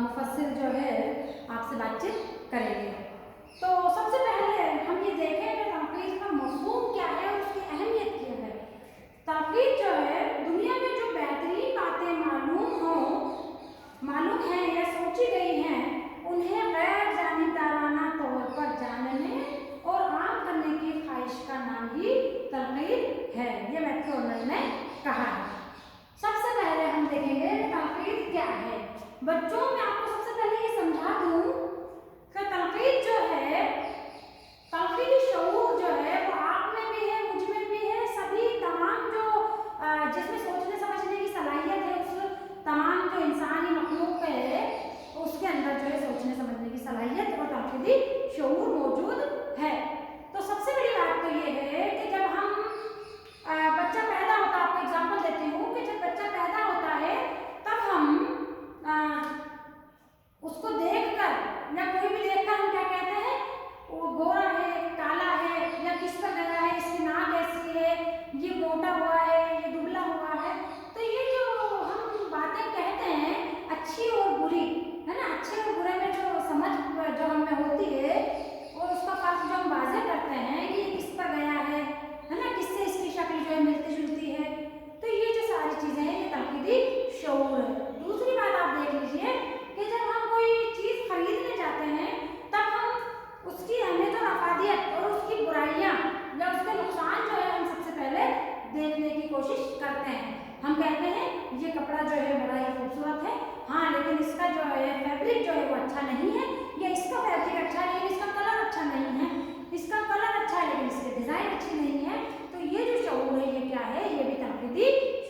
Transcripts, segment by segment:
मुफस्सिर जो है आपसे बातचीत करेंगे। तो सबसे पहले हम ये देखें कि तनकीद का मफ़हूम क्या है और उसकी अहमियत क्या है। तनकीद जो है दुनिया में जो बेहतरीन बातें मालूम हैं या सोची गई हैं उन्हें गैर जानिबदाराना तौर पर जानने और आम करने की ख्वाहिश का नाम ही तनकीद है। ये मैक्रोनल ने कहा है। सबसे पहले हम देखेंगे तनकीद क्या है। बच्चों मैं आपको सबसे पहले ये समझा दूं कि तनकीद जो है, तनकीदी शऊर जो है वो आप में भी है, मुझ में भी है, सभी तमाम जो जिसमें सोचने समझने की सलाहियत है उस तमाम जो इंसानी मखलूक है उसके अंदर जो है सोचने समझने की सलाहियत और तनकीदी शऊर मौजूद है। तो सबसे बड़ी बात तो ये है कि जब हम बच्चा पैदा होता है, आपको एग्जाम्पल देती हूँ कि जब बच्चा पैदा होता है तब हम उसको देखकर या कोई भी देखकर हम क्या कहते हैं, वो गोरा है, काला है, या किस पर गया है, इसकी नाक ऐसी है, ये मोटा हुआ है, ये दुबला हुआ है। तो ये जो हम बातें कहते हैं अच्छी और बुरी है ना, अच्छे और बुरे में जो समझ जो हमें होती है और उसका फर्क जो हम वाज़ेह करते हैं कि ये किस पर गया है ना, किससे इसकी शक्ल जो है मिलती जुलती है। तो ये जो सारी चीज़ें हैं ये तनकीदी शऊर है। दूसरी बात आप देख लीजिए कि जब हम कोई चीज़ खरीदने जाते हैं तब हम उसकी अहमियत और अफादियत और उसकी बुराइयाँ या उसके नुकसान जो है हम सबसे पहले देखने की कोशिश करते हैं। हम कहते हैं ये कपड़ा जो है बड़ा ही खूबसूरत है, हाँ लेकिन इसका जो है फैब्रिक जो है वो अच्छा नहीं है, या इसका फैब्रिक अच्छा है लेकिन इसका कलर अच्छा नहीं है, इसका कलर अच्छा है लेकिन इसकी डिज़ाइन अच्छी नहीं है। तो ये जो शऊर है ये क्या है, ये भी तनकीदी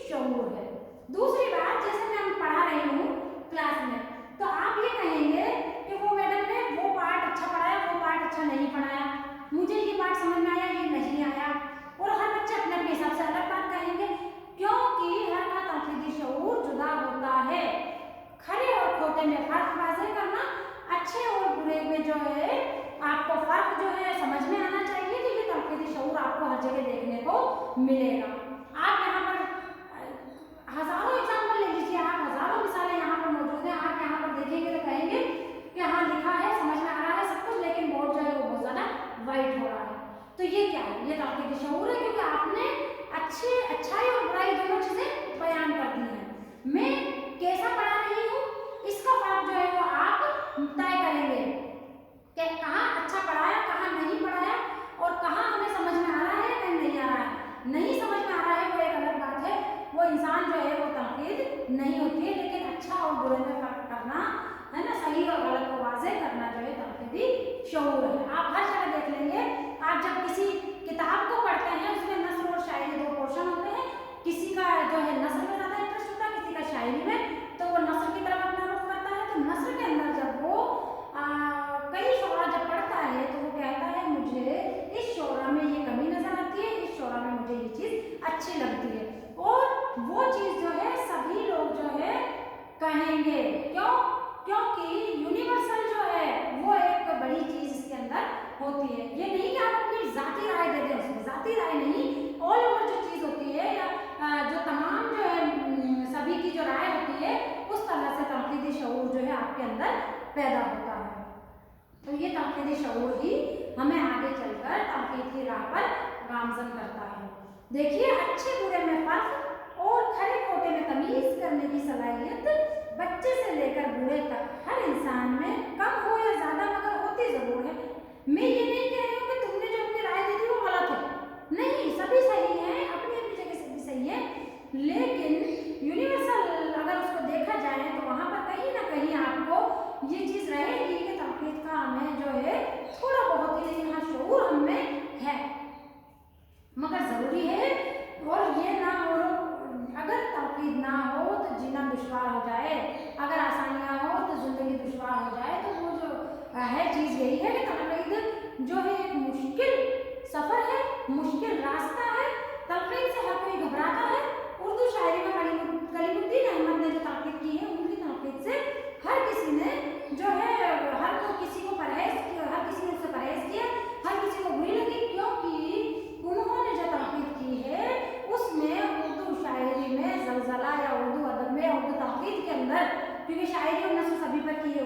शऊर है। दूसरी बात, जैसे मैं हम पढ़ा रही हूँ क्लास में तो आप ये कहेंगे कि वो मैडम ने वो पार्ट अच्छा पढ़ाया, वो पार्ट अच्छा नहीं पढ़ाया, मुझे ये पार्ट समझ में आया, ये नहीं आया। और हर बच्चे अपने अपने हिसाब से अलग बात कहेंगे क्योंकि हर का तनकीदी शऊर जुदा होता है। खरे और खोटे में फर्क वाज़ेह करना, अच्छे और बुरे में जो है आपको फर्क जो है समझ में आना चाहिए। तो ये तनकीदी शऊर आपको हर जगह देखने को मिलेगा। आप यहाँ पर हज़ारों एग्जाम्पल ले लीजिए, आप हज़ारों मिसालें यहाँ पर मौजूद हैं। आप यहाँ पर देखेंगे तो कहेंगे कि हाँ लिखा है, समझ में आ रहा है सब कुछ, लेकिन बोर्ड जो है वो बहुत ज़्यादा वाइट हो रहा है। तो ये क्या है, ये तनकीदी शऊर है क्योंकि आपने अच्छाई और बुराई दोनों चीज़ें बयान कर दी हैं। मैं कैसा पढ़ा रही हूँ इसका फर्क जो है वो आप तय करेंगे कि कहाँ अच्छा पढ़ाया, कहाँ नहीं पढ़ाया, और कहाँ हमें समझ में आ रहा है, कहीं नहीं आ रहा है। नहीं समझ में आ रहा है वो एक अलग बात है, वो इंसान जो है वो तनकीद नहीं होती है, लेकिन अच्छा और बुरे में फर्क करना है ना, सही और गलत को वाज़ेह करना जो है तनकीदी शऊर है। आप हर जगह देख लेंगे, आप जब किसी किताब को पढ़ते हैं उसमें नस्र और शायरी दो पोर्शन होते हैं। किसी का जो है नस्र में ज़्यादा इंटरेस्ट होता है, किसी का शायरी में, तो वो नस्र की तरफ अपना रुख करता है। तो नस्र के अंदर जब वो कई शोरा जब पढ़ता है तो वो कहता है मुझे इस शोरा में ये कमी नज़र आती है, इस शोरा में मुझे ये चीज़ अच्छी लगती है, और वो चीज़ जो है सभी लोग जो है कहेंगे। क्यों? क्योंकि यूनिवर्सल जो है वो एक बड़ी चीज़ इसके अंदर होती है। ये नहीं कि आप अपनी ज़ाती राय दे दें, उसमें ज़ाती राय नहीं, ऑल ओवर जो चीज़ होती है या जो तमाम जो है सभी की जो राय होती है उस तरह से तनकीदी शऊर जो है आपके अंदर पैदा होता है। तो ये तनकीदी शऊर ही हमें आगे चलकर तनकीद की राह पर गामज़न करता है। देखिए, अच्छे बुरे में फर्क और खरे खोटे में तमीज़ करने की सलाहियत बच्चे से लेकर बूढ़े तक हर इंसान में कम हो या ज़्यादा मगर होती ज़रूर है। मैं ये नहीं कह रही हूँ कि तुमने जो अपनी राय दी थी वो गलत है, नहीं, सभी सही हैं, अपनी अपनी जगह सभी सही है, लेकिन यूनिवर्सल अगर उसको देखा जाए तो वहाँ पर कहीं ना कहीं आपको ये चीज़ रहेगी कि तनकीद का हमें जो है थोड़ा बहुत ही, लेकिन हाँ शऊर हमें है, मगर ज़रूरी है। और ये ना हो, अगर तनकीद ना हो तो जीना दुश्वार हो जाए, अगर आसानियाँ हो तो ज़िंदगी दुश्वार हो जाए। तो वो जो है चीज़ यही है कि तनकीद जो है एक मुश्किल सफ़र है, मुश्किल रास्ता है। तनकीद से हर कोई घबराता है। उर्दू शायरी में कलीमुद्दीन अहमद ने जो तनकीद की है उनकी तनकीद से हर किसी ने जो है किसी को परहेज किया, हर किसी ने उससे परहेज किया, हर किसी को बुरी लगी, क्योंकि उन्होंने जो तनकीद की है उसमें उर्दू शायरी में ज़लज़ला या उर्दू अदब में उर्दू तनकीद के अंदर, क्योंकि शायरी और नस्र सभी पर की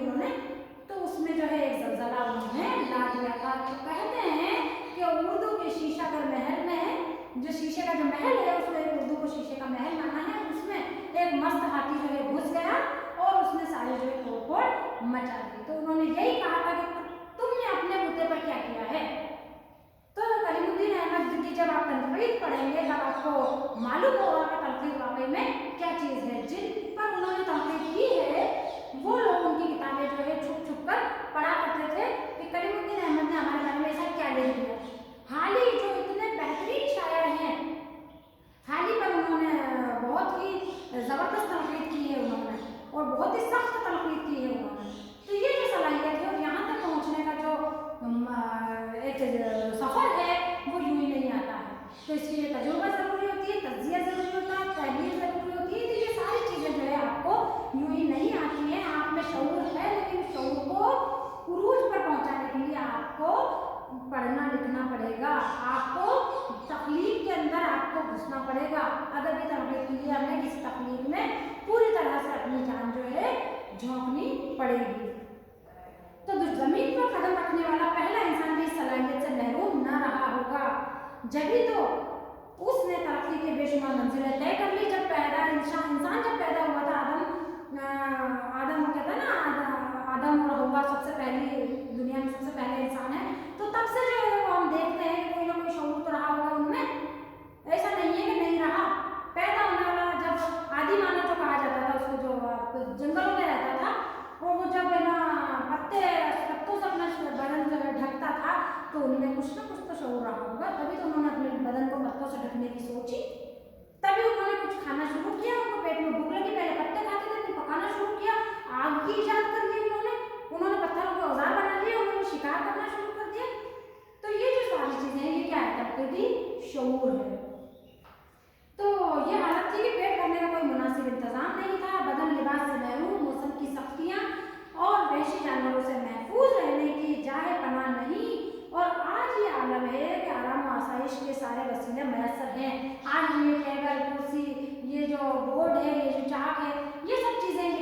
तो कहते हैं कि उर्दू के शीशा घर महल में जो शीशे का जो महल है उसको एक उर्दू को शीशे का महल माना है। उसमें एक मस्त हाथी जो है घुस गया और उसने सारे जो है तोड़फोड़ मचा दी। तो उन्होंने यही कहा था कि तुमने अपने मुद्दे पर क्या किया है। तो कलीमुद्दीन अहमद की जब आप तनकीद पढ़ेंगे तब आपको मालूम होगा कि तनकीद वाकई में क्या चीज़ है। जिन पर उन्होंने तनकीद की है वो लोग उनकी किताबें जो है छुप छुप कर पढ़ा करते थे कि कलीमुद्दीन अहमद ने हमारे बारे में ऐसा क्या लिख दिया। हाल ही जो इतने बेहतरीन शायर हैं, हाल ही पर उन्होंने बहुत ही ज़बरदस्त तनकीद की है उन्होंने और बहुत ही सख्त तनकीद की है उन्होंने। तो ये जो सलाहियत है और यहाँ तक पहुँचने का जो एक सफ़र है वो यूँ ही नहीं आता है। तो इसके लिए तजुर्बा ज़रूरी होती है, तज्ज़िया ज़रूरी होता है, तहलील ज़रूरी होती है। तो ये सारी चीज़ें जो है आपको यूँ ही नहीं आती हैं। आप में शऊर है लेकिन शऊर को उरूज पर पहुँचाने के लिए आपको पढ़ना लिखना पड़ेगा, आपको तख्लीक के अंदर आपको घुसना पड़ेगा। अदबी तख्लीक के लिए हमें किसी तख्लीक में पूरी तरह से अपनी जान जो है झोंकनी पड़ेगी। तो ज़मीन पर कदम रखने वाला पहला इंसान भी इस सलाहियत से महरूम न रहा होगा, जभी तो उसने तरक्की के बेशुमार मंजिलें तय कर ली। जब पैदा इंसान जब पैदा हुआ था, आदम कहता है ना, आदम और हव्वा सबसे पहली दुनिया में सबसे पहले इंसान है। तो तब से जो है वो हम देखते हैं कि कोई ना कोई शऊर तो रहा होगा उनमें। ऐसा नहीं है कि नहीं रहा। पैदा होने वाला जब आदि मानव जो कहा जाता था उसको, जो जंगलों में रहता था और वो जब है ना पत्तों से अपना बदन जो है ढकता था तो उनमें कुछ ना कुछ तो शऊर रहा होगा। तभी तो उन्होंने अपने बदन को पत्तों से ढकने की सोची, तभी उन्होंने कुछ खाना शुरू किया। उनको पेट में भूख लगी, पहले पत्ते खाते थे फिर पकाना शुरू किया, आग की ईजाद कर दी उन्होंने पत्थरों के औजार बना लिए, उन्होंने शिकार करना शुरू कर दिया। तो ये जो सारी चीज़ें हैं ये क्या है, तब्दीली शऊर है। तो ये हालत थी कि पेट भरने का कोई मुनासिब इंतजाम नहीं था, बदन लिबास से महरूम, मौसम की सख्तियाँ और वहशी जानवरों से महफूज रहने की जाए पनाह नहीं। और आज ये आलम है कि आराम और आसाइश के सारे वसीले मैसर हैं। आज ये टेबल कुर्सी, ये जो बोर्ड है, ये जो चाक है, ये सब चीज़ें